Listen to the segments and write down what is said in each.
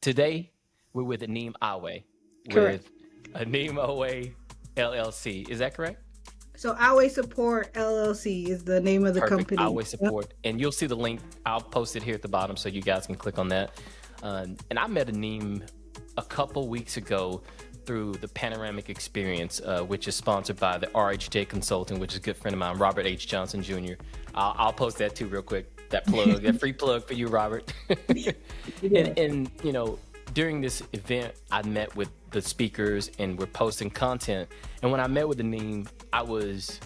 Today, we're with Aneem Awe Correct. with Aneem Awe LLC. Is that correct? So Always Support LLC is the name of the Perfect. company. Awe Yep. support. And you'll see the link. I'll post it here at the bottom so you guys can click on that. And I met Aneem a couple weeks ago through the Panoramic Experience, which is sponsored by the RHJ Consulting, which is a good friend of mine, Robert H. Johnson Jr. I'll post that too real quick. That plug, that free plug for you, Robert. Yeah. and during this event, I met with the speakers and we're posting content. And when I met with Aneem, I was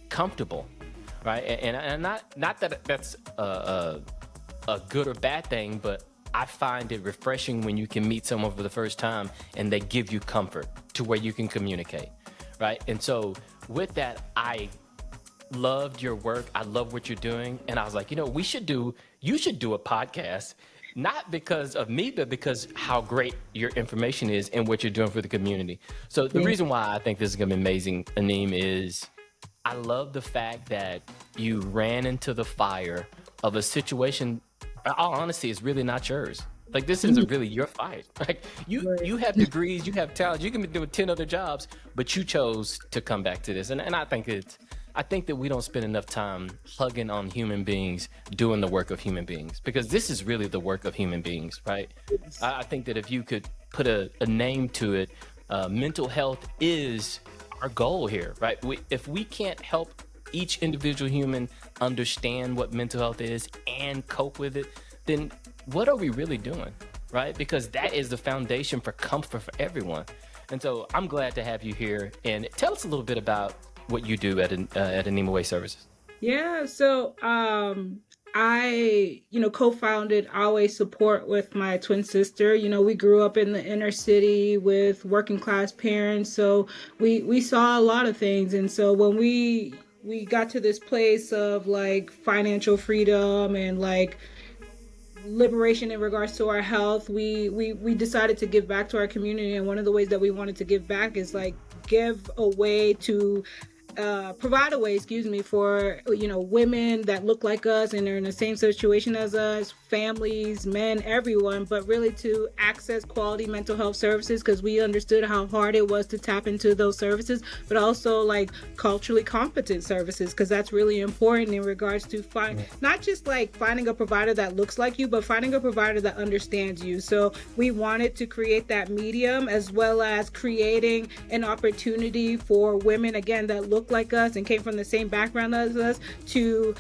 comfortable, right? And not that that's a good or bad thing, but I find it refreshing when you can meet someone for the first time and they give you comfort to where you can communicate, right? And so with that, I loved your work. I love what you're doing. And I was like, you should do a podcast, not because of me, but because how great your information is and what you're doing for the community. So the Yeah. reason why I think this is going to be amazing, Aneem, is I love the fact that you ran into the fire of a situation. All honesty, is really not yours. Like this isn't really your fight. Like Right. you have degrees, you have talent, you can be doing 10 other jobs, but you chose to come back to this. And I think that we don't spend enough time hugging on human beings doing the work of human beings because this is really the work of human beings, right? I think that if you could put a name to it, mental health is our goal here, right? If we can't help each individual human understand what mental health is and cope with it, then what are we really doing, right? Because that is the foundation for comfort for everyone. And so I'm glad to have you here. And tell us a little bit about what you do at Anima Way Services. Yeah. So I, co-founded Always Support with my twin sister. We grew up in the inner city with working class parents. So we saw a lot of things. And so when we got to this place of like financial freedom and like liberation in regards to our health, we decided to give back to our community. And one of the ways that we wanted to give back is like give a way to provide a way, for women that look like us and are in the same situation as us, families, men, everyone, but really to access quality mental health services because we understood how hard it was to tap into those services, but also like culturally competent services because that's really important in regards to not just like finding a provider that looks like you, but finding a provider that understands you. So we wanted to create that medium as well as creating an opportunity for women again that look like us and came from the same background as us to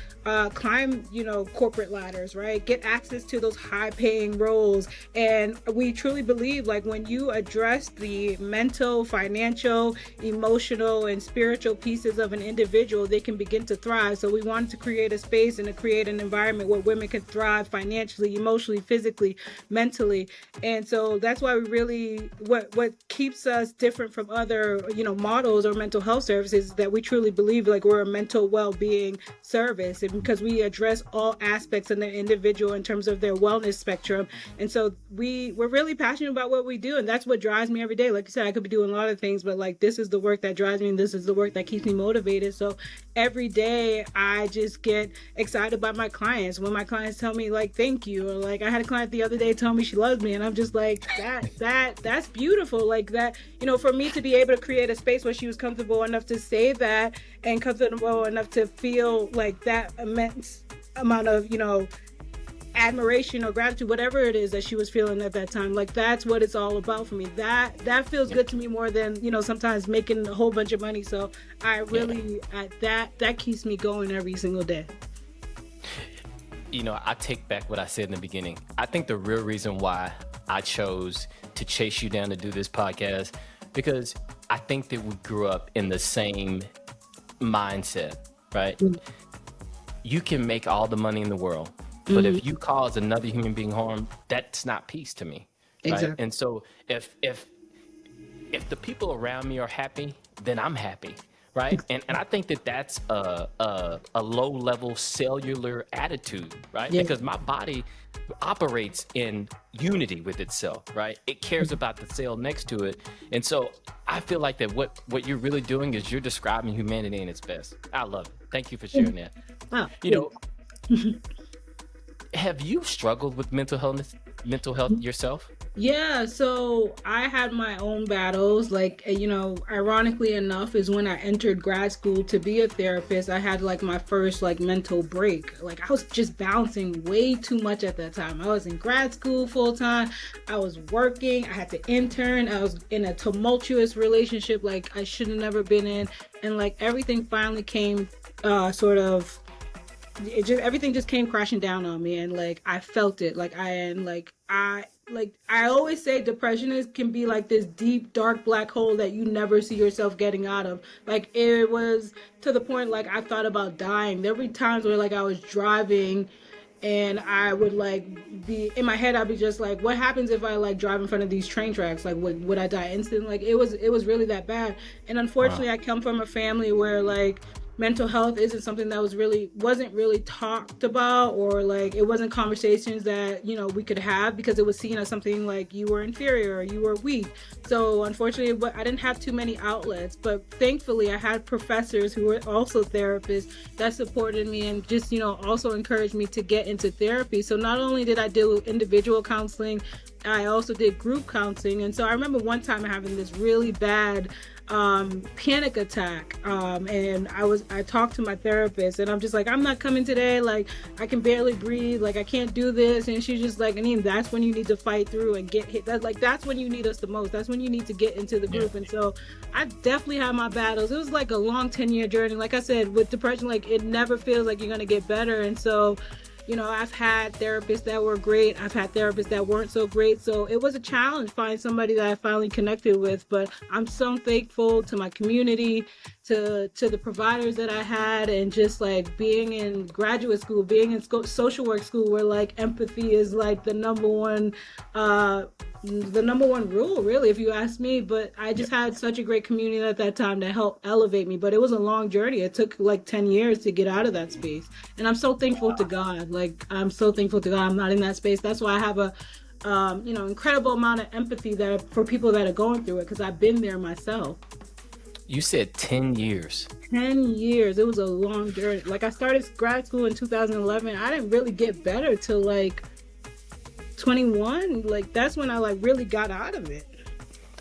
climb corporate ladders, right? Get access to those high paying roles. And we truly believe like when you address the mental, financial, emotional and spiritual pieces of an individual, they can begin to thrive. So we wanted to create a space and to create an environment where women can thrive financially, emotionally, physically, mentally. And so that's why we really what keeps us different from other models or mental health services is that we truly believe like we're a mental well-being service, and because we address all aspects of the individual in terms of their wellness spectrum. And so we're really passionate about what we do, and that's what drives me every day. Like you said, I could be doing a lot of things, but like this is the work that drives me and this is the work that keeps me motivated. So every day I just get excited by my clients when my clients tell me like thank you, or like I had a client the other day tell me she loves me, and I'm just like that's beautiful. Like that, for me to be able to create a space where she was comfortable enough to say that and comfortable enough to feel like that immense amount of admiration or gratitude, whatever it is that she was feeling at that time. Like that's what it's all about for me. That feels good to me more than sometimes making a whole bunch of money. So I really that keeps me going every single day. I take back what I said in the beginning. I think the real reason why I chose to chase you down to do this podcast, because I think that we grew up in the same mindset, right? You can make all the money in the world, but if you cause another human being harm, that's not peace to me, right? Exactly. And so if the people around me are happy, then I'm happy, right? And I think that that's a low level cellular attitude, right? Yeah. Because my body operates in unity with itself, right? It cares about the cell next to it. And so I feel like that what you're really doing is you're describing humanity in its best. I love it. Thank you for sharing that. Wow. Have you struggled with mental mental health yourself? Yeah, so I had my own battles. Like, ironically enough, is when I entered grad school to be a therapist, I had like my first like mental break. Like, I was just bouncing way too much at that time. I was in grad school full time, I was working, I had to intern, I was in a tumultuous relationship like I should have never been in. And like everything finally came sort of everything just came crashing down on me, and like I felt it. I always say depression is can be like this deep dark black hole that you never see yourself getting out of. Like it was to the point like I thought about dying. There were times where like I was driving and I would like be in my head, I'd be just like, what happens if I like drive in front of these train tracks? Like would I die instantly? Like it was really that bad. And Wow. unfortunately I come from a family where like mental health isn't something that wasn't really talked about, or like it wasn't conversations that we could have, because it was seen as something like you were inferior or you were weak. So unfortunately, but I didn't have too many outlets, but thankfully I had professors who were also therapists that supported me and just also encouraged me to get into therapy. So not only did I do individual counseling, I also did group counseling. And so I remember one time having this really bad panic attack, and I talked to my therapist and I'm just like, I'm not coming today, like I can barely breathe, like I can't do this. And she's just like, Anine, that's when you need to fight through and get hit. That's when you need us the most. That's when you need to get into the Yeah. group. And so I definitely had my battles. It was like a long 10-year journey. Like I said, with depression, like it never feels like you're gonna get better. And so I've had therapists that were great. I've had therapists that weren't so great. So it was a challenge finding somebody that I finally connected with. But I'm so thankful to my community, to the providers that I had, and just like being in graduate school, being in social work school, where like empathy is like the number one rule, really, if you ask me. But I Yeah. just had such a great community at that time to help elevate me. But it was a long journey. It took like 10 years to get out of that space. And I'm so thankful to God. Like, I'm so thankful to God I'm not in that space. That's why I have a, incredible amount of empathy that for people that are going through it, because I've been there myself. You said 10 years. 10 years. It was a long journey. Like, I started grad school in 2011. I didn't really get better till like 21. Like, that's when I like really got out of it.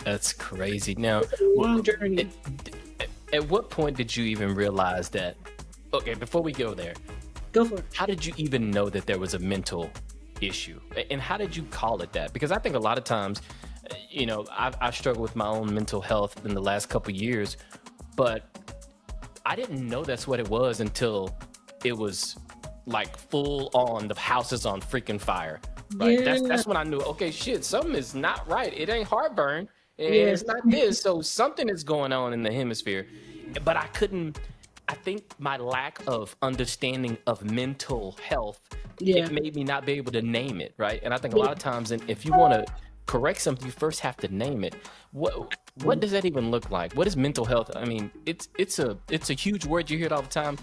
That's crazy. Now, Long at, journey. at what point did you even realize that? Okay, before we go there, Go for it. how did you even know that there was a mental issue? And how did you call it that? Because I think a lot of times, I've struggled with my own mental health in the last couple years, but I didn't know that's what it was until it was like full on, the house is on freaking fire, right? That's Yeah. that's when I knew, okay, shit, something is not right. It ain't heartburn, and Yes. it's not this. So something is going on in the hemisphere. But I couldn't, I think my lack of understanding of mental health, Yeah. it made me not be able to name it, right? And I think a lot of times, and if you want to correct something, you first have to name it. What does that even look like? What is mental health? I mean, it's a huge word, you hear it all the time.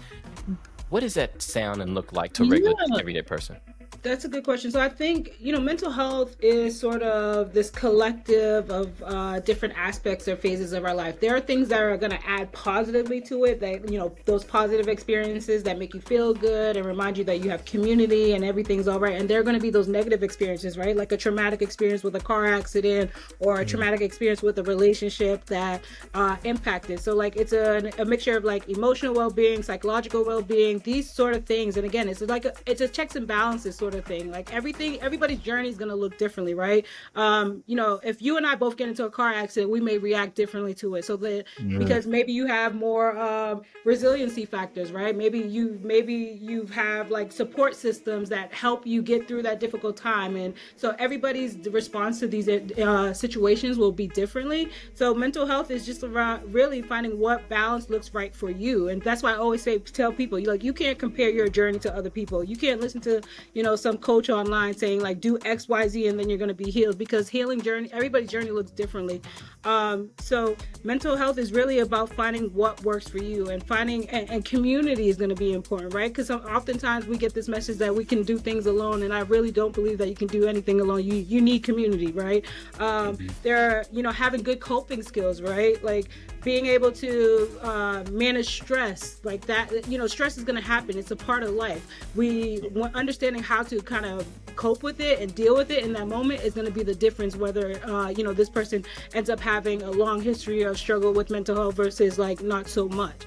What does that sound and look like to a regular Yeah. everyday person? That's a good question. So I think, mental health is sort of this collective of different aspects or phases of our life. There are things that are going to add positively to it, that, those positive experiences that make you feel good and remind you that you have community and everything's all right. And there are going to be those negative experiences, right? Like a traumatic experience with a car accident, or a traumatic experience with a relationship that impacted. So like it's a mixture of like emotional well-being, psychological well-being, these sort of things. And again, it's a checks and balances sort of thing. Like everybody's journey is going to look differently, right? If you and I both get into a car accident, we may react differently to it. So that Mm. because maybe you have more resiliency factors, right? Maybe you have like support systems that help you get through that difficult time. And so everybody's response to these situations will be differently. So mental health is just around really finding what balance looks right for you. And that's why I always tell people, you can't compare your journey to other people. You can't listen to some coach online saying like do XYZ and then you're going to be healed, because healing journey, everybody's journey looks differently. So mental health is really about finding what works for you, and finding and community is going to be important, right? Because oftentimes we get this message that we can do things alone, and I really don't believe that you can do anything alone. You need community, right? There are having good coping skills, right? Like being able to manage stress, like that. Stress is going to happen. It's a part of life. Understanding how to kind of cope with it and deal with it in that moment is going to be the difference whether this person ends up having a long history of struggle with mental health versus like not so much.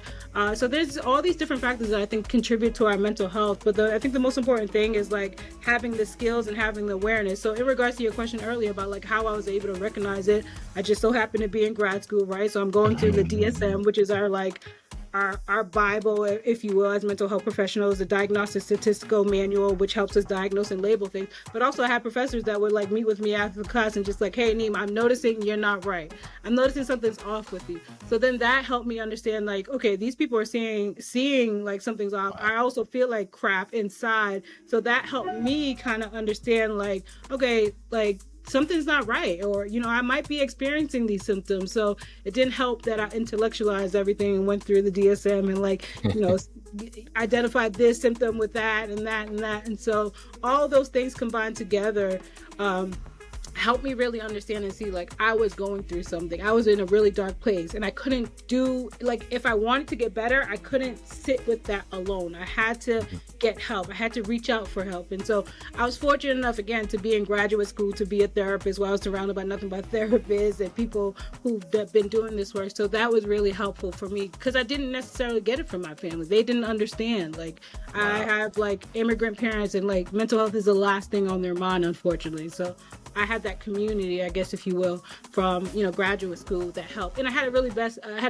So there's all these different factors that I think contribute to our mental health. But I think the most important thing is like having the skills and having the awareness. So in regards to your question earlier about like how I was able to recognize it, I just so happened to be in grad school, right? So I'm going through the DSM, which is our Bible, if you will, as mental health professionals, the Diagnostic Statistical Manual, which helps us diagnose and label things. But also I had professors that would like meet with me after the class and just like, hey, Neem, I'm noticing you're not right. I'm noticing something's off with you. So then that helped me understand like, okay, these people are seeing like something's off. I also feel like crap inside. So that helped me kind of understand like, okay, like something's not right, or I might be experiencing these symptoms. So it didn't help that I intellectualized everything and went through the DSM and like identified this symptom with that and that and that, and so all those things combined together helped me really understand and see like I was going through something. I was in a really dark place and I couldn't do, like, if I wanted to get better, I couldn't sit with that alone. I had to get help. I had to reach out for help. And so I was fortunate enough, again, to be in graduate school, to be a therapist, where I was surrounded by nothing but therapists and people who've been doing this work. So that was really helpful for me because I didn't necessarily get it from my family. They didn't understand. Like, wow. I have like immigrant parents and like mental health is the last thing on their mind, unfortunately. So I had that community, I guess, if you will, from, graduate school that helped. And I had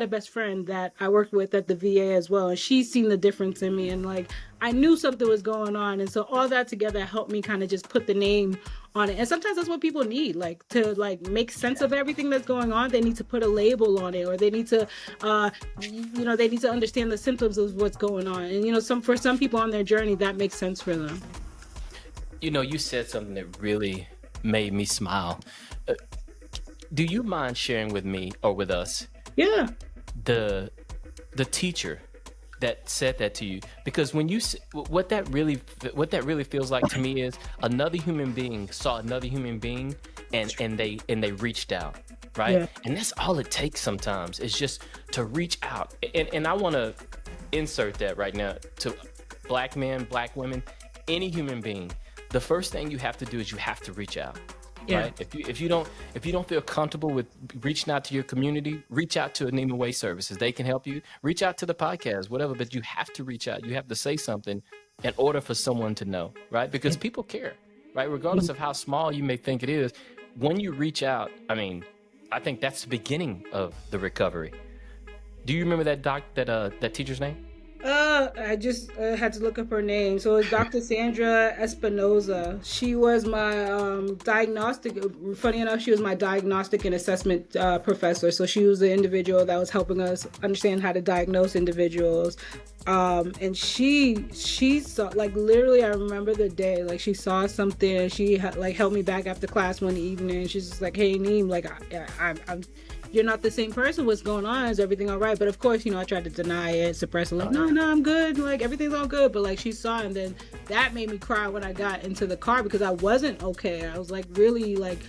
a best friend that I worked with at the VA as well. And she's seen the difference in me. And like, I knew something was going on. And so all that together helped me kind of just put the name on it. And sometimes that's what people need, like, to like make sense of everything that's going on. They need to put a label on it, or they need to, they need to understand the symptoms of what's going on. And, for some people on their journey, that makes sense for them. You said something that really made me smile. Do you mind sharing with me or with us? Yeah. The teacher that said that to you, because when you what that really feels like to me is another human being saw another human being and they reached out, right? Yeah. And that's all it takes sometimes, is just to reach out. And I want to insert that right now to Black men, Black women, any human being. The first thing you have to do is you have to reach out. Yeah. Right? If you don't feel comfortable with reaching out to your community, reach out to Anima Way Services. They can help you. Reach out to the podcast, whatever. But you have to reach out. You have to say something in order for someone to know, right? Because people care, right? Regardless of how small you may think it is, when you reach out, I think that's the beginning of the recovery. Do you remember that teacher's name? I just had to look up her name. So it's Dr. Sandra Espinoza. She was my funny enough, she was my diagnostic and assessment professor. So she was the individual that was helping us understand how to diagnose individuals. And she saw, like, literally, I remember the day, like, she saw something and she held me back after class one evening. And she's just like, hey, Neem, like, I'm you're not the same person. What's going on? Is everything all right? But of course, I tried to deny it, suppress it. Like, no, I'm good. Like, everything's all good. But like, she saw it, and then that made me cry when I got into the car because I wasn't okay. I was like, really, like,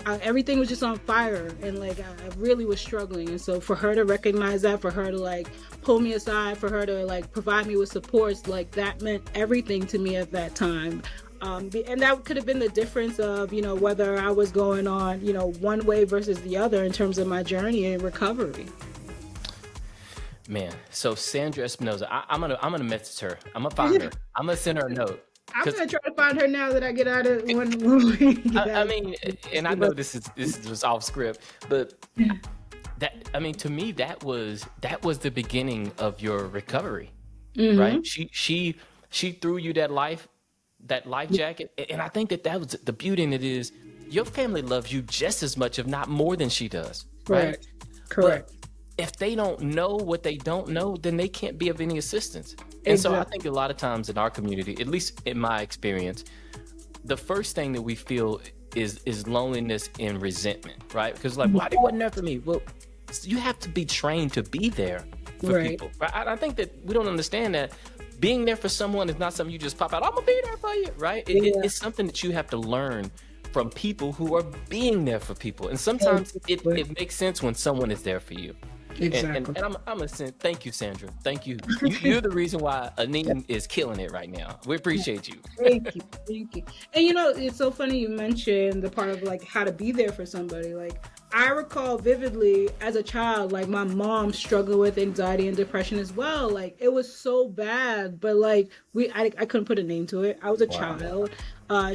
everything was just on fire, and like, I really was struggling. And so for her to recognize that, for her to like pull me aside, for her to like provide me with supports, like, that meant everything to me at that time. And that could have been the difference of, whether I was going on, one way versus the other in terms of my journey and recovery. Man, so Sandra Espinoza, I'm gonna message her. I'm gonna find her. I'm gonna send her a note. I'm gonna try to find her now that I get out of when we get out. And I know this is just off script, but to me that was the beginning of your recovery, mm-hmm. right? She threw you that life jacket. And I think that was the beauty in it, is your family loves you just as much, if not more, than she does. Right? Correct. But if they don't know what they don't know, then they can't be of any assistance. Exactly. And so I think a lot of times in our community, at least in my experience, the first thing that we feel is loneliness and resentment, right? Because like, why they wasn't there for me? Well, you have to be trained to be there for people. Right? I think that we don't understand that being there for someone is not something you just pop out, I'm gonna be there for you, right? It's something that you have to learn from people who are being there for people. And sometimes it makes sense when someone is there for you. Exactly. And I'm gonna say thank you, Sandra. Thank you. You're the reason why Anine is killing it right now. We appreciate you. Thank you. Thank you. And it's so funny you mentioned the part of like how to be there for somebody. Like I recall vividly as a child, like my mom struggled with anxiety and depression as well. Like it was so bad, but like I couldn't put a name to it. I was a Wow. child.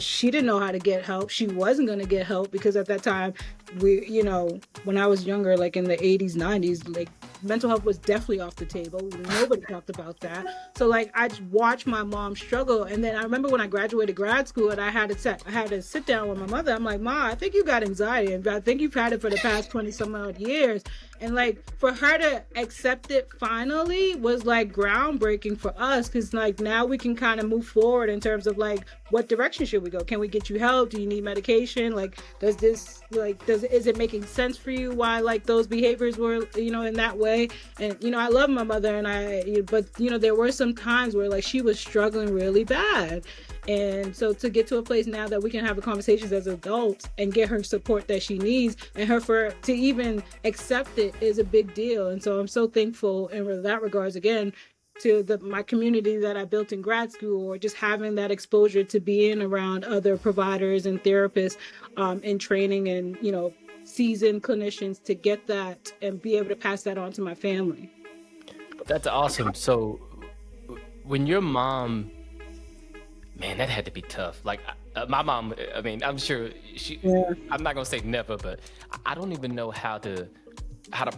She didn't know how to get help. She wasn't going to get help because at that time, when I was younger, like in the 80s, 90s, like mental health was definitely off the table. Nobody talked about that. So like I just watched my mom struggle, and then I remember when I graduated grad school and I had to sit down with my mother. I'm like, Ma, I think you got anxiety, and I think you've had it for the past 20 some odd years. And like for her to accept it finally was like groundbreaking for us, because like now we can kind of move forward in terms of like what direction should we go? Can we get you help? Do you need medication? Like is it making sense for you why like those behaviors were in that way? And I love my mother, but there were some times where like she was struggling really bad. And so to get to a place now that we can have the conversations as adults and get her support that she needs, and to even accept it is a big deal. And so I'm so thankful in that regards, again, to my community that I built in grad school, or just having that exposure to being around other providers and therapists in training, and seasoned clinicians, to get that and be able to pass that on to my family. That's awesome. So when your mom, man, that had to be tough. Like my mom, I mean, I'm sure Yeah. I'm not gonna say never, but I don't even know how to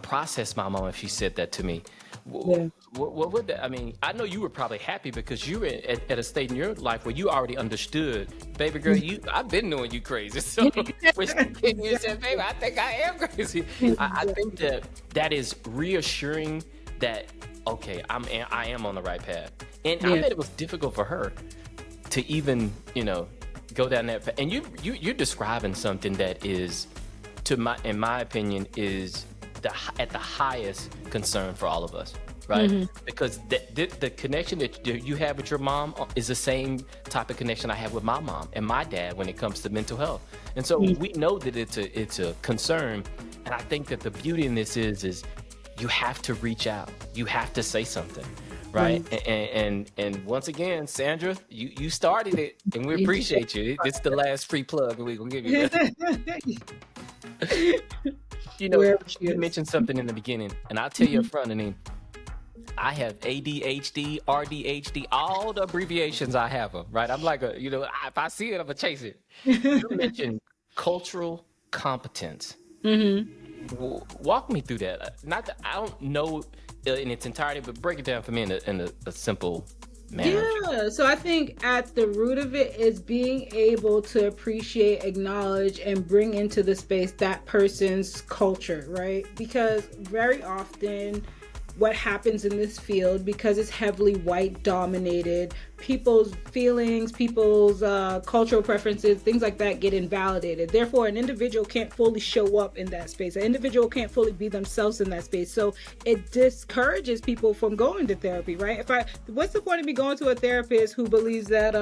process my mom if she said that to me. Yeah. What would that? I mean, I know you were probably happy because you were at a state in your life where you already understood, baby girl. I've been knowing you crazy. So when she came to you and said, baby, I think I am crazy. I think that is reassuring that okay, I am on the right path. And I Yeah. bet it was difficult for her to even go down that path. And you're describing something that is, in my opinion, is at the highest concern for all of us, right? Because the connection that you have with your mom is the same type of connection I have with my mom and my dad when it comes to mental health. And so we know that it's a concern. And I think that the beauty in this is you have to reach out. You have to say something, right? And once again, Sandra, you started it, and we appreciate you. It's the last free plug we're gonna give you. Wherever she You is. mentioned something in the beginning, and I'll tell you up front, I have ADHD, RDHD, all the abbreviations I have them, right? I'm like if I see it, I'm gonna chase it. You mentioned cultural competence. Walk me through that. Not that I don't know in its entirety, but break it down for me in a simple manner. Yeah, so I think at the root of it is being able to appreciate, acknowledge, and bring into the space that person's culture, right? Because very often what happens in this field, because it's heavily white dominated, people's feelings, people's cultural preferences, things like that get invalidated. Therefore, an individual can't fully show up in that space. An individual can't fully be themselves in that space. So it discourages people from going to therapy, right? What's the point of me going to a therapist who believes that,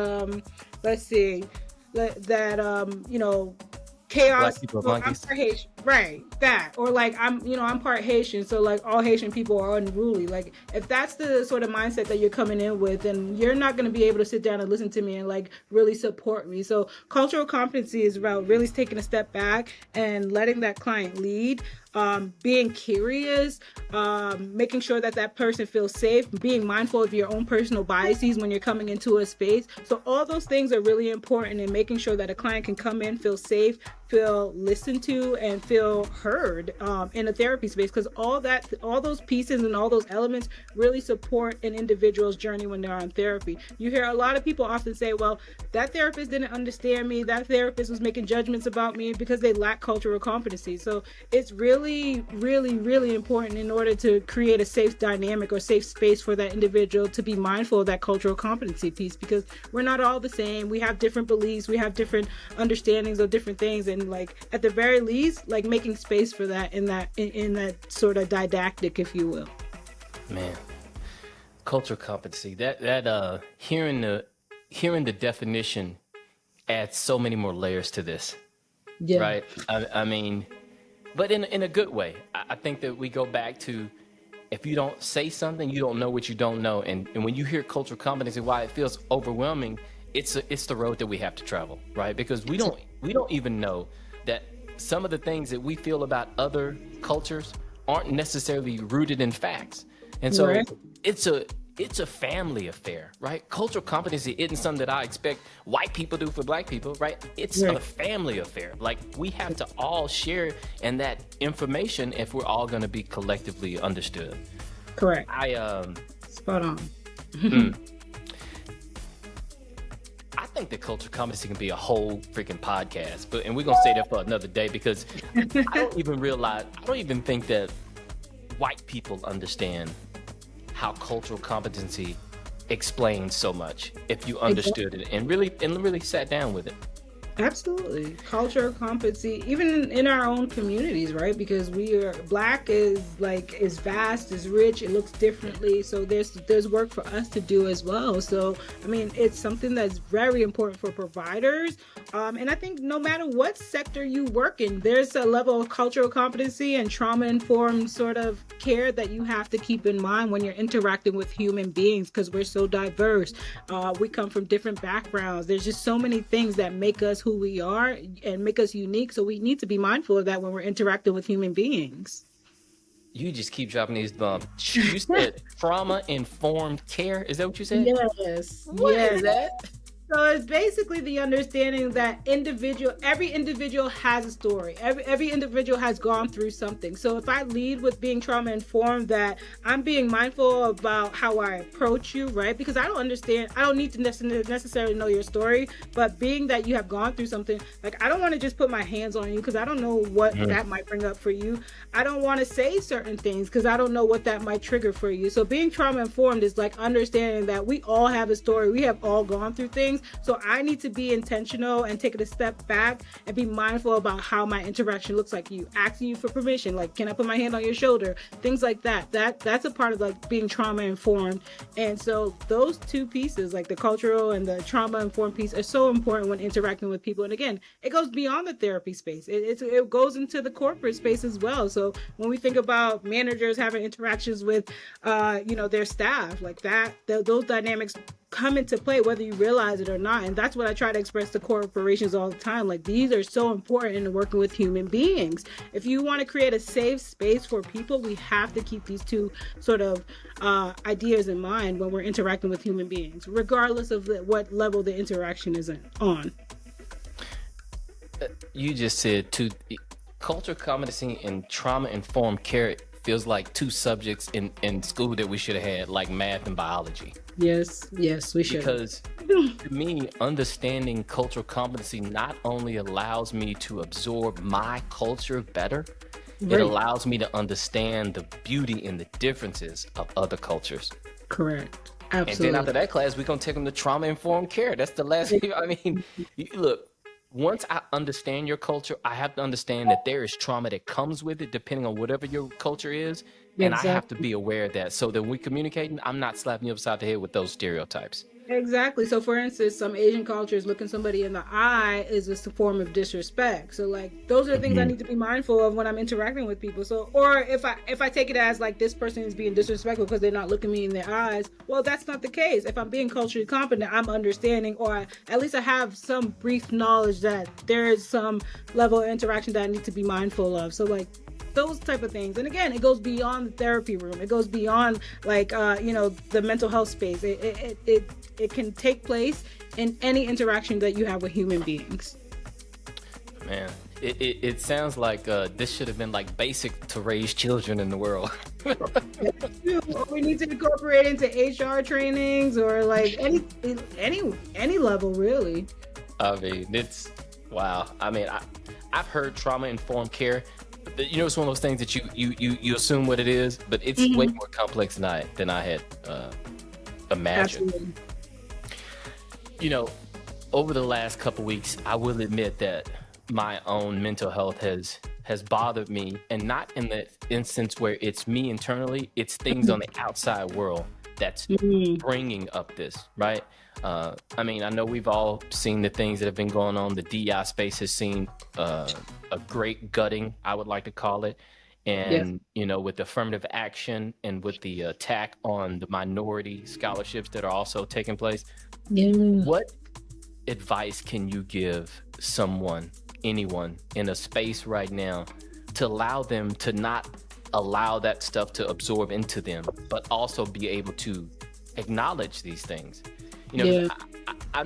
chaos. Black people are Well, I'm monkeys. part Haitian, right? That, or like I'm part Haitian, so like all Haitian people are unruly. Like if that's the sort of mindset that you're coming in with, then you're not going to be able to sit down and listen to me and like really support me. So cultural competency is about really taking a step back and letting that client lead. Being curious, making sure that person feels safe, being mindful of your own personal biases when you're coming into a space. So all those things are really important in making sure that a client can come in, feel safe, feel listened to, and feel heard in a therapy space, because all those pieces and all those elements really support an individual's journey when they're on therapy. You hear a lot of people often say, well, that therapist didn't understand me, that therapist was making judgments about me, because they lack cultural competency. So it's really, really, really important in order to create a safe dynamic or safe space for that individual to be mindful of that cultural competency piece, because we're not all the same. We have different beliefs, we have different understandings of different things, and like at the very least, like making space for that in that sort of didactic, if you will. Man, cultural competency. That hearing the definition adds so many more layers to this, Yeah. right? I mean, but in a good way. I think that we go back to, if you don't say something, you don't know what you don't know. And when you hear cultural competency, why it feels overwhelming, it's the road that we have to travel, right? Because we don't even know that some of the things that we feel about other cultures aren't necessarily rooted in facts. And so Right. it's a family affair, right? Cultural competency isn't something that I expect white people do for black people, right? It's a Right. family affair. Like, we have to all share in that information if we're all going to be collectively understood. Correct. I Spot on. I think that cultural competency can be a whole freaking podcast, and we're gonna stay there for another day, because I don't even think that white people understand how cultural competency explains so much if you Exactly. understood it and really sat down with it. Absolutely. Cultural competency, even in our own communities, right? Because we are black is vast, is rich, it looks differently. So there's work for us to do as well. So I mean, it's something that's very important for providers. And I think no matter what sector you work in, there's a level of cultural competency and trauma informed sort of care that you have to keep in mind when you're interacting with human beings, because we're so diverse. We come from different backgrounds. There's just so many things that make us who we are and make us unique. So we need to be mindful of that when we're interacting with human beings. You just keep dropping these bombs. You said trauma informed care. Is that what you said? Yes, What is yes. that? So it's basically the understanding that every individual has a story. Every individual has gone through something. So if I lead with being trauma informed, that I'm being mindful about how I approach you, right? Because I don't need to necessarily know your story, but being that you have gone through something, like I don't want to just put my hands on you because I don't know what that might bring up for you. I don't want to say certain things because I don't know what that might trigger for you. So being trauma informed is like understanding that we all have a story. We have all gone through things. So I need to be intentional and take it a step back and be mindful about how my interaction looks like you, asking you for permission, like, can I put my hand on your shoulder? Things like that. That's a part of like being trauma informed. And so those two pieces, like the cultural and the trauma informed piece, are so important when interacting with people. And again, it goes beyond the therapy space. It goes into the corporate space as well. So when we think about managers having interactions with, their staff, like that, those dynamics come into play whether you realize it or not. And that's what I try to express to corporations all the time. Like, these are so important in working with human beings. If you want to create a safe space for people, we have to keep these two sort of ideas in mind when we're interacting with human beings, regardless of what level the interaction is on. You just said cultural competency and trauma informed care feels like two subjects in school that we should have had, like math and biology. Yes, we should. Because to me, understanding cultural competency not only allows me to absorb my culture better, it Right. allows me to understand the beauty and the differences of other cultures. Correct. And then Absolutely. after that class, we're going to take them to trauma informed care. That's the last, I mean, look, once I understand your culture, I have to understand that there is trauma that comes with it, depending on whatever your culture is. And I have to Exactly. be aware of that, so that when we communicating, I'm not slapping you upside the head with those stereotypes. Exactly. So, for instance, some Asian cultures, looking somebody in the eye is just a form of disrespect. So, like, those are the things I need to be mindful of when I'm interacting with people. So, or if I take it as like this person is being disrespectful because they're not looking me in their eyes, well, that's not the case. If I'm being culturally competent, I'm understanding, or at least I have some brief knowledge that there is some level of interaction that I need to be mindful of. So, like, those type of things. And again, it goes beyond the therapy room. It goes beyond like the mental health space. It can take place in any interaction that you have with human beings. Man, it sounds like this should have been like basic to raise children in the world. Or we need to incorporate into HR trainings or like any level really. I mean, it's wow. I mean, I've heard trauma informed care. But, it's one of those things that you assume what it is, but it's way more complex than I had imagined. Absolutely. Over the last couple weeks, I will admit that my own mental health has bothered me, and not in the instance where it's me internally, it's things on the outside world that's Mhm. bringing up this, right? I mean, I know we've all seen the things that have been going on. The DI space has seen a great gutting, I would like to call it. Yes. And, you know, with affirmative action and with the attack on the minority scholarships that are also taking place, Yeah. what advice can you give someone, anyone in a space right now to allow them to not allow that stuff to absorb into them, but also be able to acknowledge these things? You know, 'cause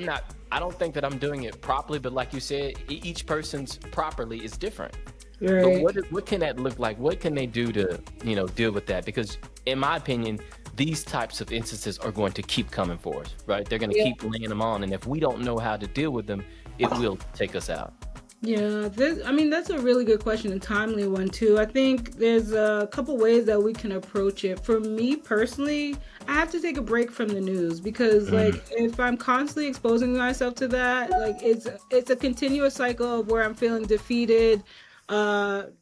Yeah. I don't think that I'm doing it properly, but like you said, each person's properly is different. But Right. what can that look like? What can they do to, you know, deal with that? Because in my opinion, these types of instances are going to keep coming for us, right? They're going to Yeah. keep laying them on, and if we don't know how to deal with them, it will take us out. Yeah, I mean, that's a really good question, and timely one too. I think there's a couple ways that we can approach it. For me personally, I have to take a break from the news because, like, if I'm constantly exposing myself to that, like, it's a continuous cycle of where I'm feeling defeated,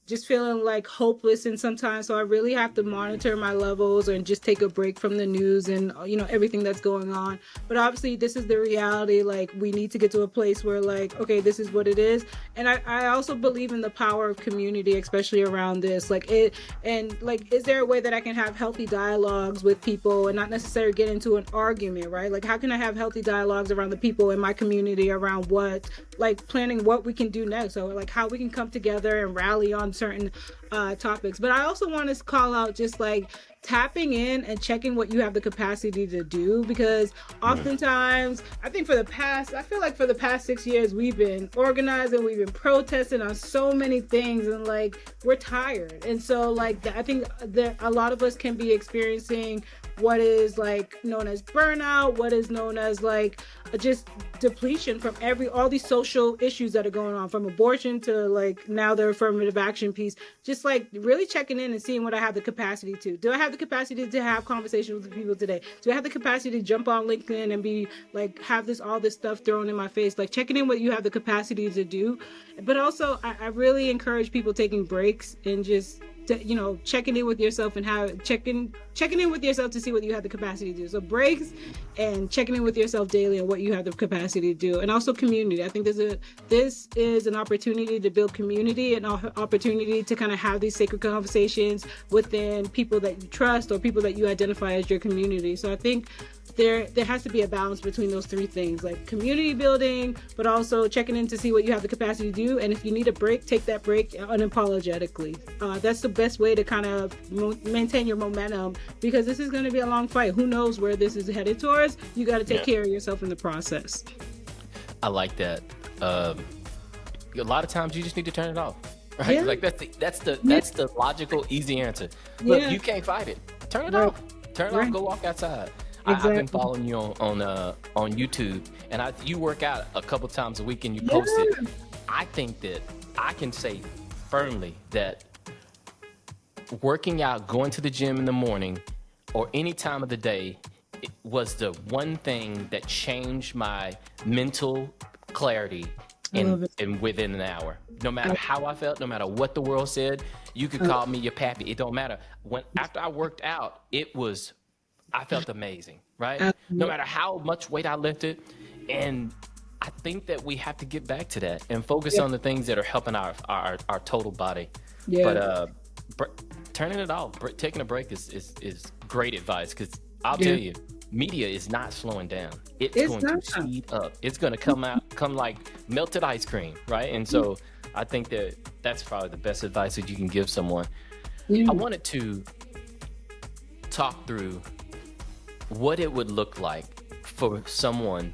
just feeling like hopeless, and sometimes so I really have to monitor my levels and just take a break from the news and everything that's going on. But obviously, this is the reality. Like, we need to get to a place where, like, okay, this is what it is. And I also believe in the power of community, especially around this. Like, is there a way that I can have healthy dialogues with people and not necessarily get into an argument, right? Like, how can I have healthy dialogues around the people in my community around what, like, planning what we can do next, or like how we can come together and rally on certain topics. But I also want to call out just like tapping in and checking what you have the capacity to do, because oftentimes I feel like for the past 6 years we've been organizing, we've been protesting on so many things, and like we're tired. And so like I think that a lot of us can be experiencing what is like known as burnout, what is known as like just depletion from all these social issues that are going on, from abortion to like now the affirmative action piece. Just like really checking in and seeing what I have the capacity to. Do I have the capacity to have conversations with people today? Do I have the capacity to jump on LinkedIn and be like have all this stuff thrown in my face? Like checking in what you have the capacity to do. But also I really encourage people taking breaks and just checking in with yourself and checking in with yourself to see what you have the capacity to do. So breaks and checking in with yourself daily on what you have the capacity to do. And also community. I think this is an opportunity to build community, an opportunity to kind of have these sacred conversations within people that you trust or people that you identify as your community. So I think there has to be a balance between those three things, like community building, but also checking in to see what you have the capacity to do. And if you need a break, take that break unapologetically. That's the best way to kind of maintain your momentum, because this is going to be a long fight. Who knows where this is headed towards? You got to take care of yourself in the process. I like that. A lot of times you just need to turn it off, right? Yeah. Like that's the logical, easy answer. Look, you can't fight it. Turn it off. Turn it off. Go walk outside. Exactly. I've been following you on YouTube, and you work out a couple times a week and you post it. I think that I can say firmly that working out, going to the gym in the morning, or any time of the day, it was the one thing that changed my mental clarity in within an hour. No matter how I felt, no matter what the world said, you could call me your pappy. It don't matter. After I worked out, I felt amazing, right? No matter how much weight I lifted. And I think that we have to get back to that and focus on the things that are helping our total body. Yeah. But turning it off, taking a break is great advice, because I'll tell you, media is not slowing down. It's going to speed up. It's going to come like melted ice cream, right? And so I think that's probably the best advice that you can give someone. I wanted to talk through what it would look like for someone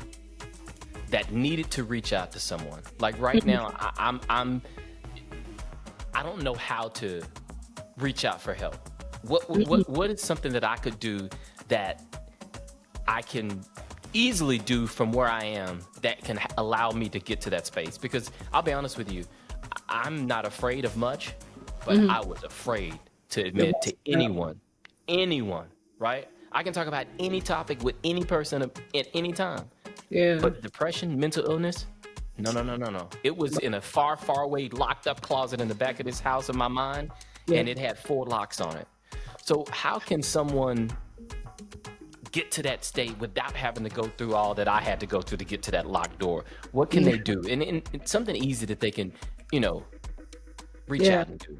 that needed to reach out to someone. Like right now, I don't know how to reach out for help. What is something that I could do that I can easily do from where I am that can allow me to get to that space? Because I'll be honest with you, I'm not afraid of much, but I was afraid to admit to anyone, right? I can talk about any topic with any person at any time. Yeah. But depression, mental illness, no. It was in a far, far away locked up closet in the back of this house in my mind, and it had 4 locks on it. So how can someone get to that state without having to go through all that I had to go through to get to that locked door? What can they do? And something easy that they can, you know, reach Yeah, out and do.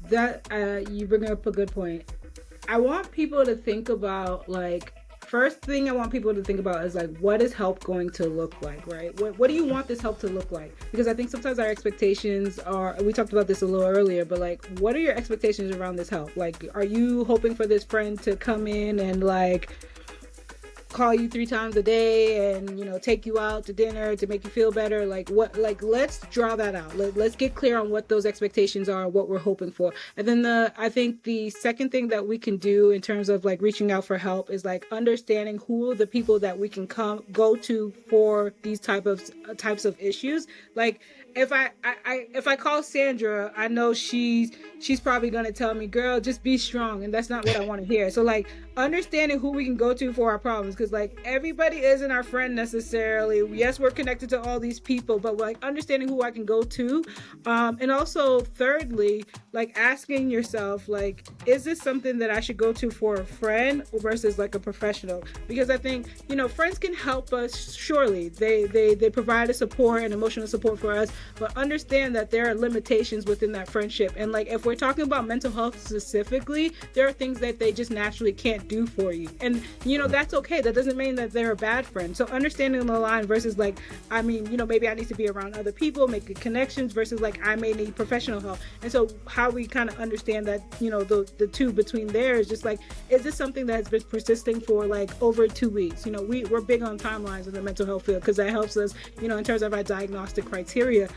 that you bring up a good point. I want people to think about, like, first thing I want people to think about is like, what is help going to look like, right? What do you want this help to look like? Because I think sometimes our expectations are, we talked about this a little earlier, but like, what are your expectations around this help? Like, are you hoping for this friend to come in and like call you 3 times a day and, you know, take you out to dinner to make you feel better? Like, what, like, let's draw that out. Let's get clear on what those expectations are, what we're hoping for. And then I think the second thing that we can do in terms of like reaching out for help is like understanding who are the people that we can go to for these types of issues. Like, if I call Sandra, I know she's probably gonna tell me, girl, just be strong, and that's not what I want to hear. So like, understanding who we can go to for our problems, because like, everybody isn't our friend necessarily. Yes, we're connected to all these people, but like, understanding who I can go to. And also thirdly, like, asking yourself, like, is this something that I should go to for a friend versus like a professional? Because I think, you know, friends can help us, surely they provide a support and emotional support for us, but understand that there are limitations within that friendship. And like, if we're talking about mental health specifically, there are things that they just naturally can't do for you, and you know, that's okay. That doesn't mean that they're a bad friend. So understanding the line versus like, I mean, you know, maybe I need to be around other people, make good connections, versus like, I may need professional help. And so how we kind of understand that, you know, the two between there is just like, is this something that has been persisting for like over 2 weeks? You know, we're big on timelines in the mental health field, because that helps us, you know, in terms of our diagnostic criteria.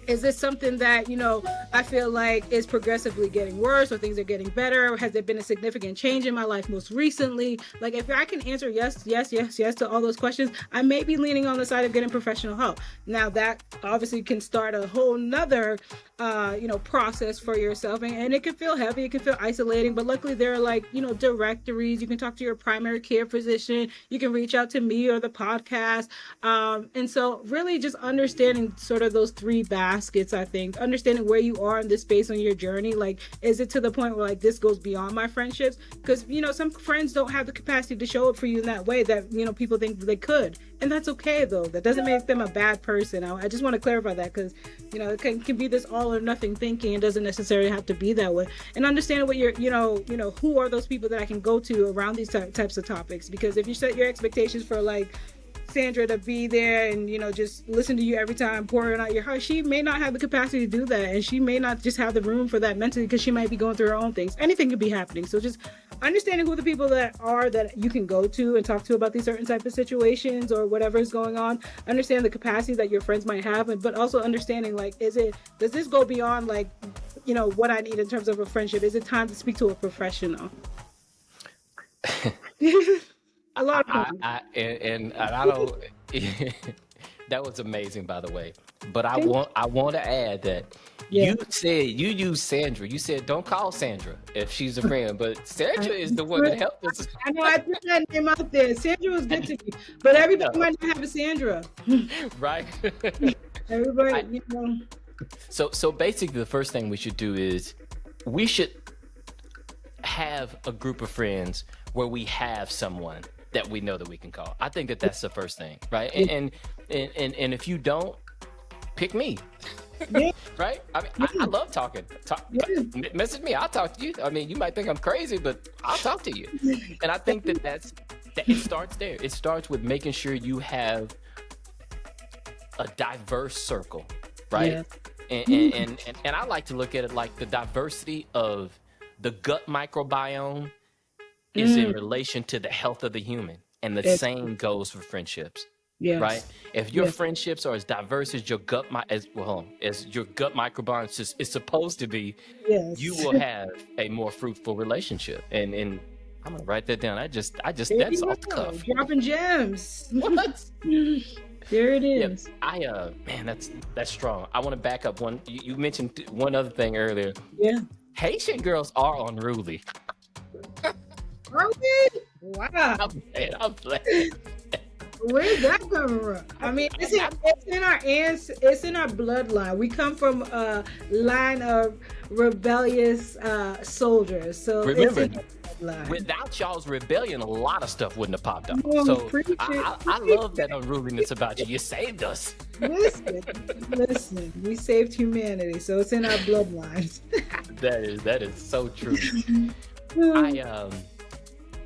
Is this something that, you know, I feel like is progressively getting worse, or things are getting better? Or has there been a significant change in my life most recently? Like, if I can answer yes to all those questions, I may be leaning on the side of getting professional help. Now, that obviously can start a whole nother, you know, process for yourself. And it can feel heavy, it can feel isolating, but luckily there are like, you know, directories. You can talk to your primary care physician. You can reach out to me or the podcast. And so really just understanding sort of those 3 baskets, I think, understanding where you are in this space on your journey. Like, is it to the point where like, this goes beyond my friendships? Because, you know, some friends don't have the capacity to show up for you in that way that, you know, people think they could. And that's okay though. That doesn't make them a bad person. I just want to clarify that, because, you know, it can be this all or nothing thinking. It doesn't necessarily have to be that way. And understanding what you're, you know, who are those people that I can go to around these types of topics? Because if you set your expectations for like Sandra to be there and, you know, just listen to you every time pouring out your heart, she may not have the capacity to do that, and she may not just have the room for that mentally, because she might be going through her own things. Anything could be happening. So just understanding who the people that you can go to and talk to about these certain type of situations or whatever is going on. Understand the capacity that your friends might have, but also understanding like, does this go beyond like, you know, what I need in terms of a friendship? Is it time to speak to a professional? A lot of times. I don't. That was amazing, by the way. But I want to add that you said you used Sandra. You said don't call Sandra if she's a friend, but Sandra is the one that helped us. I know I put that name out there. Sandra was good to me, but everybody might not have a Sandra, right? Everybody, you know. So basically, the first thing we should do is we should have a group of friends where we have someone that we know that we can call. I think that's the first thing, right? And if you don't, pick me. Yeah. Right? I mean, I love talking. Message me, I'll talk to you. I mean, you might think I'm crazy, but I'll talk to you. And I think that it starts there. It starts with making sure you have a diverse circle, right? Yeah. And I like to look at it like the diversity of the gut microbiome is in relation to the health of the human, and the same goes for friendships. Yes. Right? If your friendships are as diverse as your gut microbiome is supposed to be, you will have a more fruitful relationship. And I'm gonna write that down. I just that's off the cuff. Dropping gems. What? There it is. Yeah, man, that's strong. I want to back up one. You mentioned one other thing earlier. Yeah. Haitian girls are unruly. Are we? Wow. I'm playing. Where's that coming from? I mean, it's in our it's in our bloodline. We come from a line of rebellious soldiers. So remember, bloodline. without y'all's rebellion, a lot of stuff wouldn't have popped up. Oh, So preach I it. love that unruliness about you. You saved us. Listen, listen. We saved humanity, so it's in our bloodlines. That is so true. I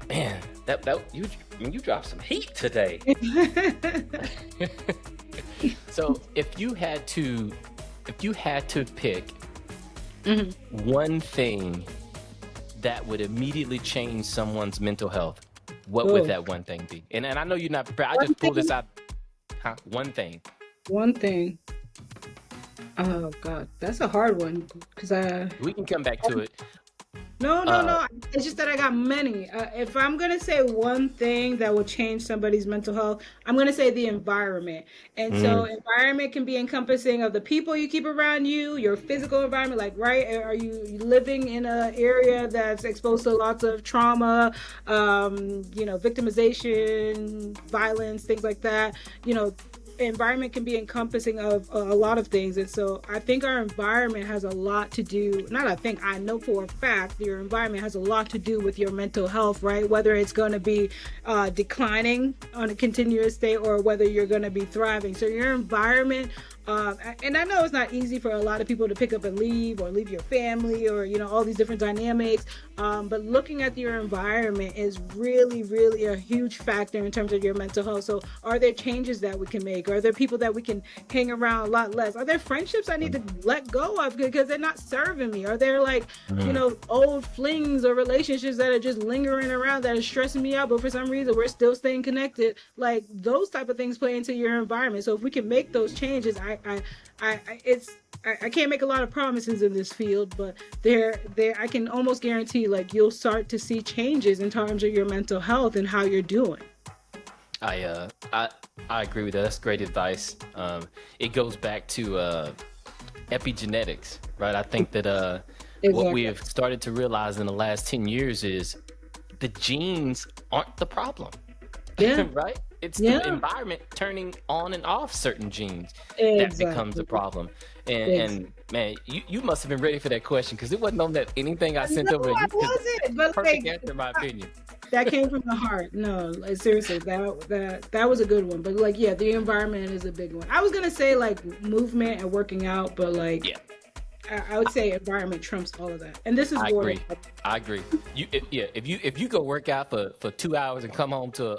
man, that you dropped some heat today. So if you had to pick Mhm. one thing that would immediately change someone's mental health, what would Oh, that one thing be? And I know you're not prepared. I one just pulled this thing. out. Huh? One thing. One thing. Oh God, that's a hard one because I. We can come back to it. No, no, Uh, no. It's just that I got many. If I'm gonna say one thing that will change somebody's mental health, I'm gonna say the environment. And so, mm, environment can be encompassing of the people you keep around you, your physical environment. Like, right? Are you living in an area that's exposed to lots of trauma, victimization, violence, things like that? You know, environment can be encompassing of a lot of things, and so I think our environment has a lot to do. Not I think, I know for a fact your environment has a lot to do with your mental health, right? Whether it's going to be declining on a continuous state or whether you're going to be thriving. So your environment, and I know it's not easy for a lot of people to pick up and leave or leave your family or all these different dynamics, but looking at your environment is really, really a huge factor in terms of your mental health. So are there changes that we can make? Are there people that we can hang around a lot less? Are there friendships I need to let go of because they're not serving me? Are there mm. old flings or relationships that are just lingering around that are stressing me out, but for some reason we're still staying connected? Like those type of things play into your environment. So if we can make those changes, I can't make a lot of promises in this field, but there I can almost guarantee like you'll start to see changes in terms of your mental health and how you're doing. I agree with that. That's great advice. It goes back to epigenetics, right? I think that what we Exactly. have started to realize in the last 10 years is the genes aren't the problem, Yeah. right? It's the Yeah. environment turning on and off certain genes that becomes the Exactly. problem. And Exactly. and man, you must have been ready for that question because it wasn't on that anything I sent No, over to I you. Because wasn't. But perfect answer, in my opinion. that came from the heart. No, like, seriously, that was a good one. But like, yeah, the environment is a big one. I was gonna say like movement and working out, but like Yeah, I would say environment trumps all of that. And this is I border. agree. I agree. If you go work out for 2 hours and come home to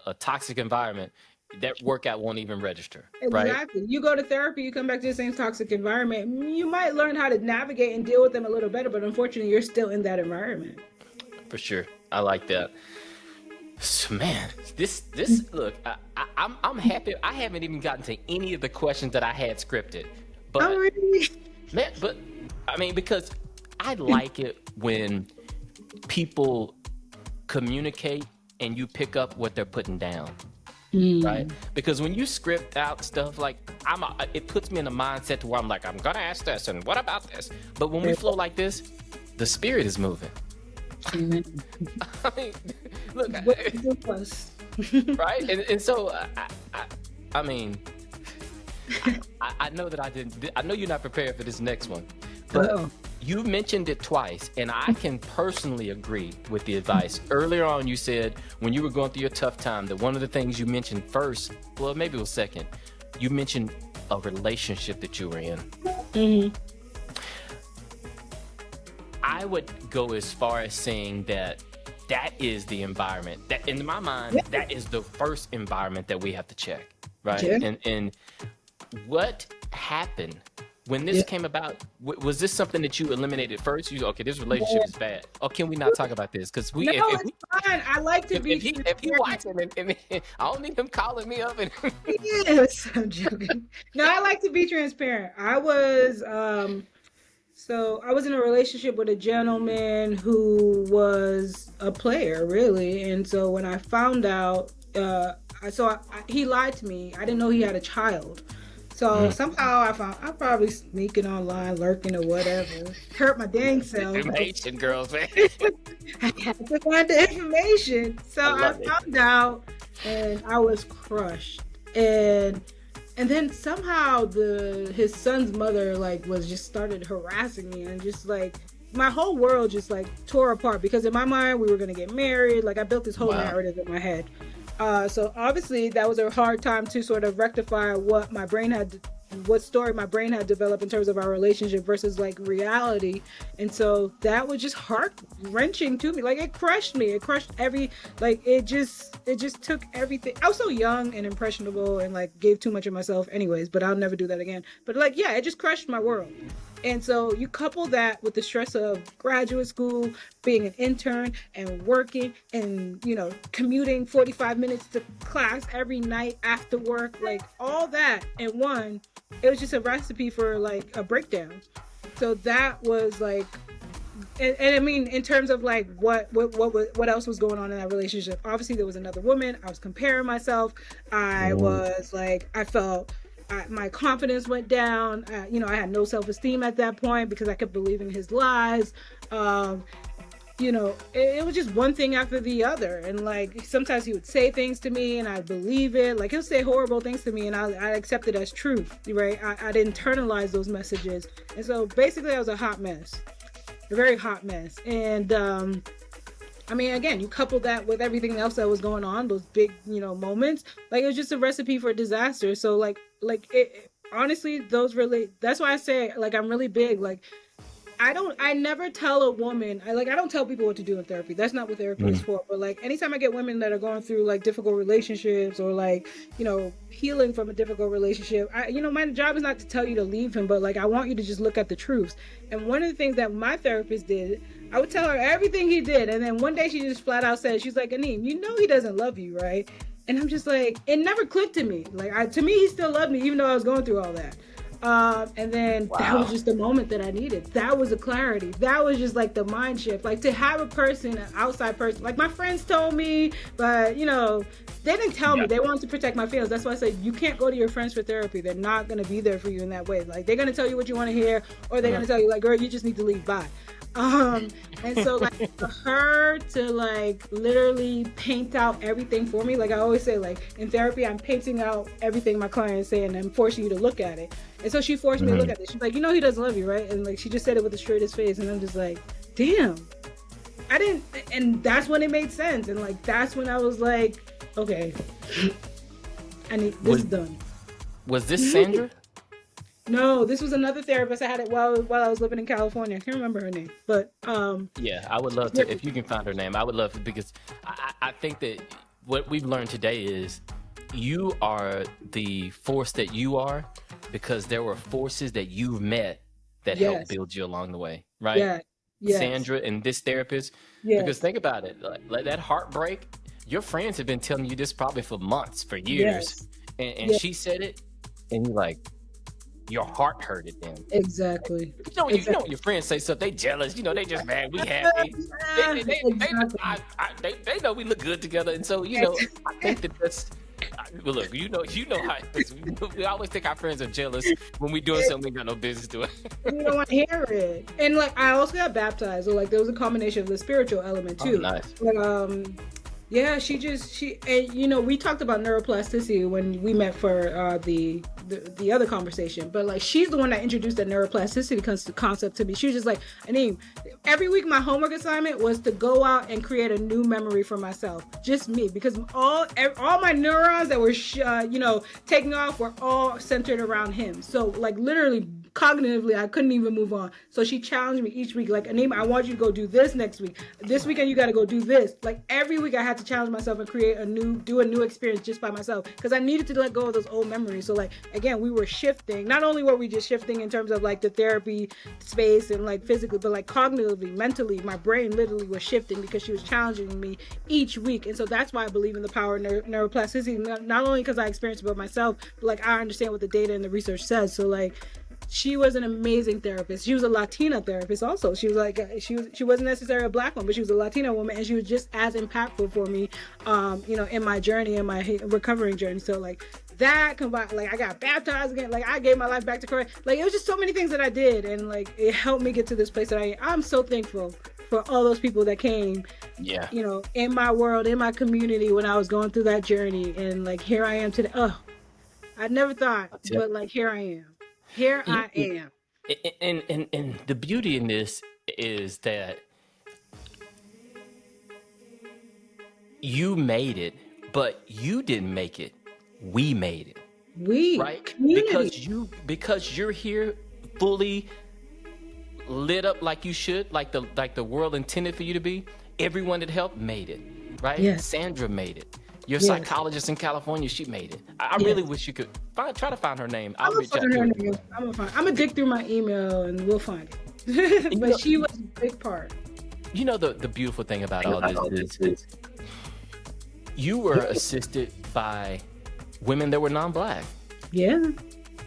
a toxic environment, that workout won't even register, right? Exactly. You go to therapy, you come back to the same toxic environment. You might learn how to navigate and deal with them a little better, but unfortunately, you're still in that environment. For sure. I like that. So, man, this look, I'm happy. I haven't even gotten to any of the questions that I had scripted, Oh, but really? man, but I mean, because I like it when people communicate and you pick up what they're putting down, right? Mm. Because when you script out stuff like it puts me in a mindset to where I'm like, I'm gonna ask this, and what about this? But when we flow like this, the spirit is moving. Amen. I mean, look, What to do us? right? And so I mean, I know that I didn't. I know you're not prepared for this next one, but Oh. you mentioned it twice, and I can personally agree with the advice. Earlier on, you said when you were going through your tough time that one of the things you mentioned first, well, maybe it was second, you mentioned a relationship that you were in. Mhm. I would go as far as saying that is the environment that, in my mind, Yeah. that is the first environment that we have to check, right? Yeah. And what happened when this Yeah. came about? Was this something that you eliminated first? You okay? This relationship is bad. Or can we not talk about this? Because No, if it's fine. I like to be if he transparent. watching and I don't need him calling me up and Yes, I'm joking. No, I like to be transparent. I was in a relationship with a gentleman who was a player, really. And so when I found out, he lied to me. I didn't know he had a child. So somehow I probably sneaking online, lurking or whatever, hurt my dang self. Haitian girls, man. I had to find the information. So I I love it. found out and I was crushed. And then somehow his son's mother was just started harassing me and just my whole world just like tore apart because in my mind we were gonna get married. Like I built this whole Wow. narrative in my head. So obviously that was a hard time to sort of rectify what story my brain had developed in terms of our relationship versus like reality. And so that was just heart wrenching to me. Like it crushed me. It crushed it just took everything. I was so young and impressionable and like gave too much of myself anyways, but I'll never do that again. But like, yeah, it just crushed my world. And so you couple that with the stress of graduate school, being an intern and working and, commuting 45 minutes to class every night after work, like all that in one, it was just a recipe for like a breakdown. So that was like, and I mean, in terms of like what else was going on in that relationship, obviously there was another woman. I was comparing myself. I was like, I felt my confidence went down. I had no self-esteem at that point because I kept believing his lies. It was just one thing after the other. And like, sometimes he would say things to me and I'd believe it. Like he'll say horrible things to me and I accept it as truth, right? I'd internalize those messages. And so basically I was a hot mess, a very hot mess. And, I mean, again, you couple that with everything else that was going on, those big, moments, like it was just a recipe for disaster. So honestly, that's why I say like, I'm really big. Like, I never tell a woman, I don't tell people what to do in therapy. That's not what therapy is for. But like, anytime I get women that are going through like difficult relationships or like, healing from a difficult relationship, my job is not to tell you to leave him, but like, I want you to just look at the truths. And one of the things that my therapist did, I would tell her everything he did. And then one day she just flat out said, she's like, Aneem, he doesn't love you, right? And I'm just like, it never clicked to me. Like, to me, he still loved me, even though I was going through all that. And then that was just the moment that I needed. That was the clarity. That was just like the mind shift. Like to have a person, an outside person, like my friends told me, but they didn't tell me. They wanted to protect my feelings. That's why I said you can't go to your friends for therapy. They're not going to be there for you in that way. Like they're going to tell you what you want to hear, or they're going to tell you like, girl, you just need to leave. Bye. And so like for her to like literally paint out everything for me, like I always say, like in therapy, I'm painting out everything my clients say and I'm forcing you to look at it. And so she forced me to look at it. She's like, he doesn't love you, right? And like she just said it with the straightest face, and I'm just like, damn, I didn't. And that's when it made sense. And like that's when I was like, okay, this is done. Was this Sandra? No, this was another therapist. I had it while I was living in California. I can't remember her name, but yeah, I would love to if you can find her name. I would love to, because I think that what we've learned today is you are the force that you are because there were forces that you've met that helped build you along the way, right? Yeah. Yes. Sandra and this therapist. Yes. Because think about it, like that heartbreak. Your friends have been telling you this probably for months, for years, and she said it, and you're like, your heart hurted them. Exactly. You know when your friends say stuff, they jealous. They just mad. We happy. They know we look good together, and so I think that's. Well, look, you know how it is. We always think our friends are jealous when we doing something we got no business doing. You don't want to hear it. And like I also got baptized, so like there was a combination of the spiritual element too. Oh, nice. Like yeah, and we talked about neuroplasticity when we met for the other conversation, but like she's the one that introduced that neuroplasticity concept to me. She was just like, Aneem, every week my homework assignment was to go out and create a new memory for myself, just me, because all my neurons that were taking off were all centered around him. So like literally cognitively I couldn't even move on. So she challenged me each week, like, Aneem, I want you to go do this next week. This weekend you got to go do this. Like every week I had to challenge myself and do a new experience just by myself, because I needed to let go of those old memories. So like again, we were shifting. Not only were we just shifting in terms of like the therapy space and like physically, but like cognitively, mentally, my brain literally was shifting because she was challenging me each week. And so that's why I believe in the power of neuroplasticity, not only because I experienced it by myself, but like I understand what the data and the research says. So like she was an amazing therapist. She was a Latina therapist also. She was like, she wasn't necessarily a Black one, but she was a Latina woman, and she was just as impactful for me, in my journey, in my recovering journey. So like that combined, like I got baptized again, like I gave my life back to Christ. Like it was just so many things that I did, and like it helped me get to this place that I'm so thankful for all those people that came, in my world, in my community when I was going through that journey. And like here I am today. Oh, I never thought, but like here I am. Here I am. And the beauty in this is that you made it, but you didn't make it. We made it, We right? community. Because you're here fully lit up like you should, like the world intended for you to be. Everyone that helped made it, right? Yes. Sandra made it. Your Yes. psychologist in California, she made it. I Yes. really wish you could try to find her name. I'm I'll gonna reach out find to her her. name. I'm gonna dig through my email and we'll find it. You But know, she was a big part. you know the beautiful thing about all this is you were assisted by women that were non-black. Yeah.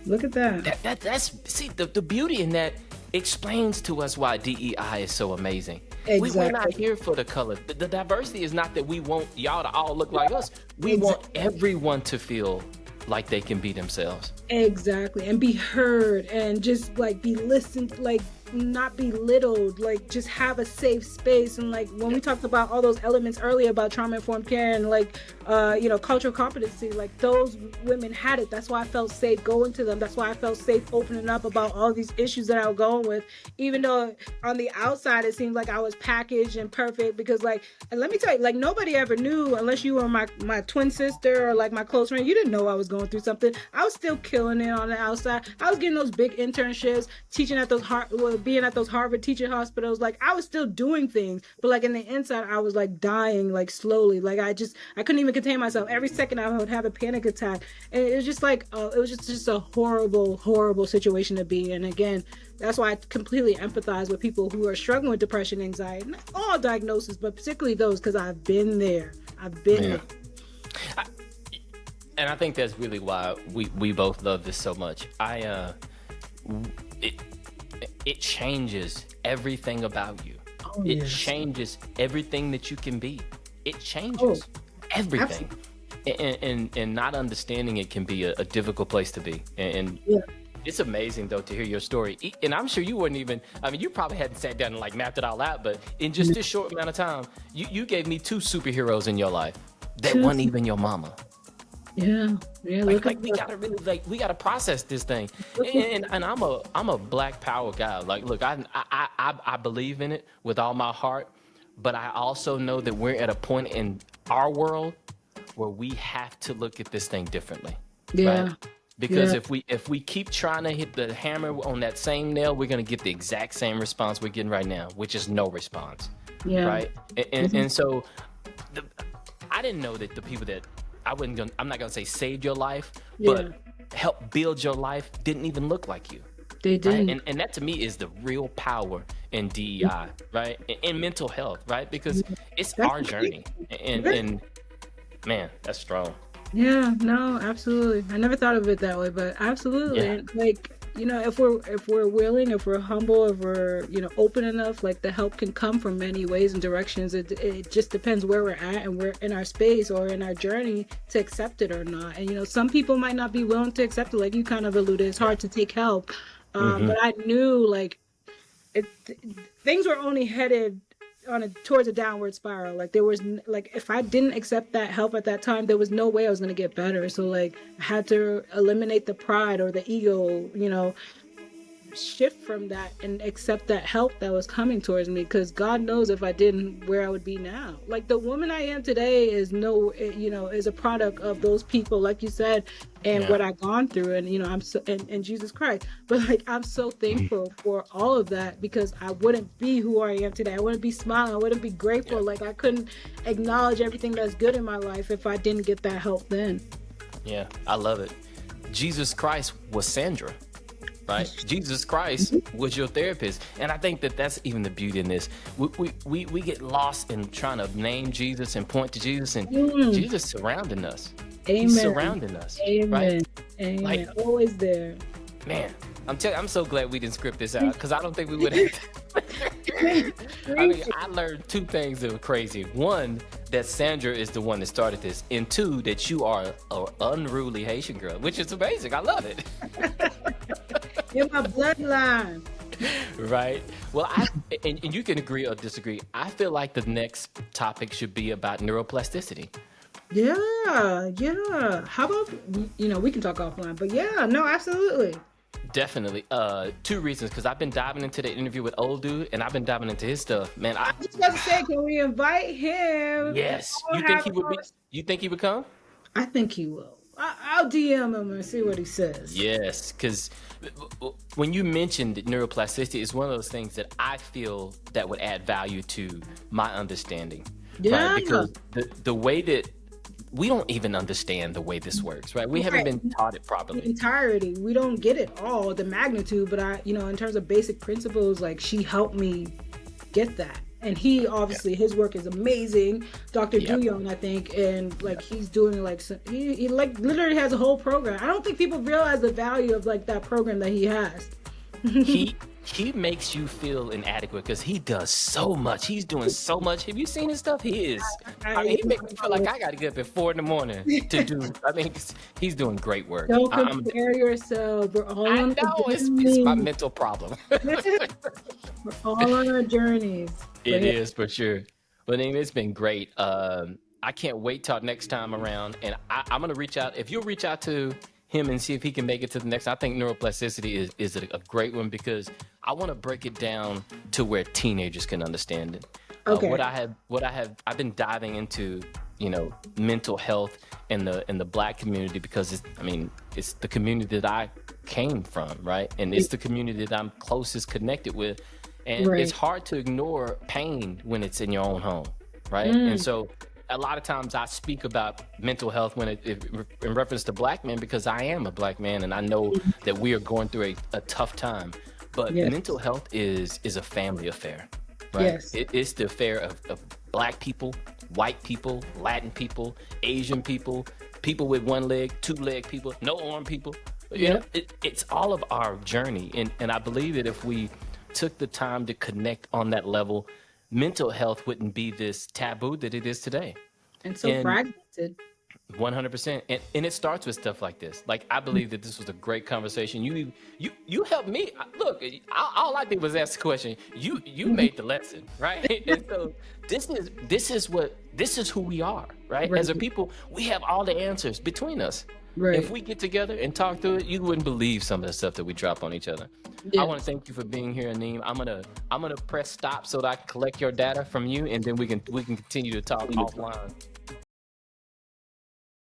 Look at that. That's see the beauty in that explains to us why DEI is so amazing. We're not Exactly. here for the color. The diversity is not that we want y'all to all look like us. We want everyone to feel like they can be themselves. Exactly. And be heard and just like be listened, like not belittled, like just have a safe space. And like when we talked about all those elements earlier about trauma informed care and like cultural competency, like those women had it. That's why I felt safe going to them. That's why I felt safe opening up about all these issues that I was going with, even though on the outside it seemed like I was packaged and perfect. Because like, and let me tell you, like nobody ever knew unless you were my twin sister or like my close friend. You didn't know I was going through something. I was still killing it on the outside. I was getting those big internships, teaching at those being at those Harvard teaching hospitals. Like I was still doing things, but like in the inside I was like dying, like slowly. Like I couldn't even contain myself. Every second I would have a panic attack, and it was just like it was just a horrible situation to be in. Again, that's why I completely empathize with people who are struggling with depression, anxiety, not all diagnoses, but particularly those, because I've been there. I've been Yeah. there. And I think that's really why we both love this so much. It changes everything about you. Oh, It yes. changes everything that you can be. It changes Oh, everything. And not understanding it can be a difficult place to be. And Yeah. it's amazing though to hear your story. And I'm sure you wouldn't even, I mean, you probably hadn't sat down and like mapped it all out, but in just this short amount of time, you gave me two superheroes in your life that Two. weren't even your mama. Yeah. Look Like at we gotta really we gotta process this thing, and I'm a Black Power guy. Like, look, I believe in it with all my heart, but I also know that we're at a point in our world where we have to look at this thing differently, Yeah. right? Because Yeah. if we keep trying to hit the hammer on that same nail, we're gonna get the exact same response we're getting right now, which is no response, Yeah. right? And so I didn't know that the people that I'm not gonna say saved your life, but helped build your life didn't even look like you. They Right? didn't. And that to me is the real power in DEI, right? In mental health, right? Because it's That's our the key. journey. And man, that's strong. Yeah, no, absolutely. I never thought of it that way, but absolutely. Yeah. And like, if we're willing, if we're humble, if we're, open enough, like the help can come from many ways and directions. It just depends where we're at and we're in our space or in our journey to accept it or not. And some people might not be willing to accept it, like you kind of alluded. It's hard to take help. But I knew like things were only headed towards a downward spiral. Like there was like if I didn't accept that help at that time, there was no way I was going to get better. So like I had to eliminate the pride or the ego, shift from that and accept that help that was coming towards me, because God knows if I didn't, where I would be now. Like the woman I am today is is a product of those people, like you said, and Yeah. what I've gone through, and I'm so and Jesus Christ. But like I'm so thankful for all of that, because I wouldn't be who I am today. I wouldn't be smiling. I wouldn't be grateful. Like I couldn't acknowledge everything that's good in my life if I didn't get that help then. Yeah, I love it. Jesus Christ was Sandra, right? Jesus Christ was your therapist. And I think that that's even the beauty in this. We get lost in trying to name Jesus and point to Jesus, and Jesus surrounding us. He's Amen. surrounding us, Amen. right? Amen. Like- Always there. Man, I'm so glad we didn't script this out, because I don't think we would have. I mean, I learned two things that were crazy. One, that Sandra is the one that started this, and two, that you are an unruly Haitian girl, which is amazing. I love it. In my bloodline. Right? Well, and you can agree or disagree. I feel like the next topic should be about neuroplasticity. Yeah. How about we can talk offline, but yeah, no, absolutely. Definitely. Two reasons, because I've been diving into the interview with old dude, and I've been diving into his stuff. Man, I was just about to say, can we invite him? yes. We'll You think have he him would on. be? You think he would come? I think he will. I'll DM him and see what he says. Yes, because when you mentioned neuroplasticity, it's one of those things that I feel that would add value to my understanding, Yeah. right? Because the way that we don't even understand the way this works, right? We haven't Right. been taught it The properly. entirety. We don't get it all, the magnitude, but in terms of basic principles, like she helped me get that. And he obviously his work is amazing, Dr. Yep. Duyon, I think, and like he's doing like he like literally has a whole program. I don't think people realize the value of like that program that he has. He makes you feel inadequate because he does so much. He's doing so much. Have you seen his stuff? He is. I mean, he makes me feel like I got to get up at 4 a.m. to do. I mean, he's doing great work. Don't compare yourself. We're all I on know a it's journey. my mental problem. We're all on our journeys. It is for sure. But anyway, it's been great. I can't wait till next time around. And I'm gonna reach out. If you'll reach out to him and see if he can make it to the next. I think neuroplasticity is a great one because I want to break it down to where teenagers can understand it. Okay. I've been diving into, mental health in the Black community because it's the community that I came from, right? And it's the community that I'm closest connected with. And Right. it's hard to ignore pain when it's in your own home, right? And so a lot of times I speak about mental health when in reference to Black men because I am a Black man and I know that we are going through a tough time. But Yes. mental health is a family affair, right? Yes. It's the affair of Black people, white people, Latin people, Asian people, people with one leg, two-leg people, no arm people. It's all of our journey. And I believe that if we took the time to connect on that level, mental health wouldn't be this taboo that it is today. And so And- fragmented. 100%. And it starts with stuff like this. Like, I believe that this was a great conversation. You helped me. Look, all I did was ask the question. You made the lesson, right? And so this is who we are, right? As a Right. people, we have all the answers between us. Right. If we get together and talk through it, you wouldn't believe some of the stuff that we drop on each other. Yeah. I want to thank you for being here, Aneem. I'm gonna press stop so that I can collect your data from you, and then we can continue to talk offline.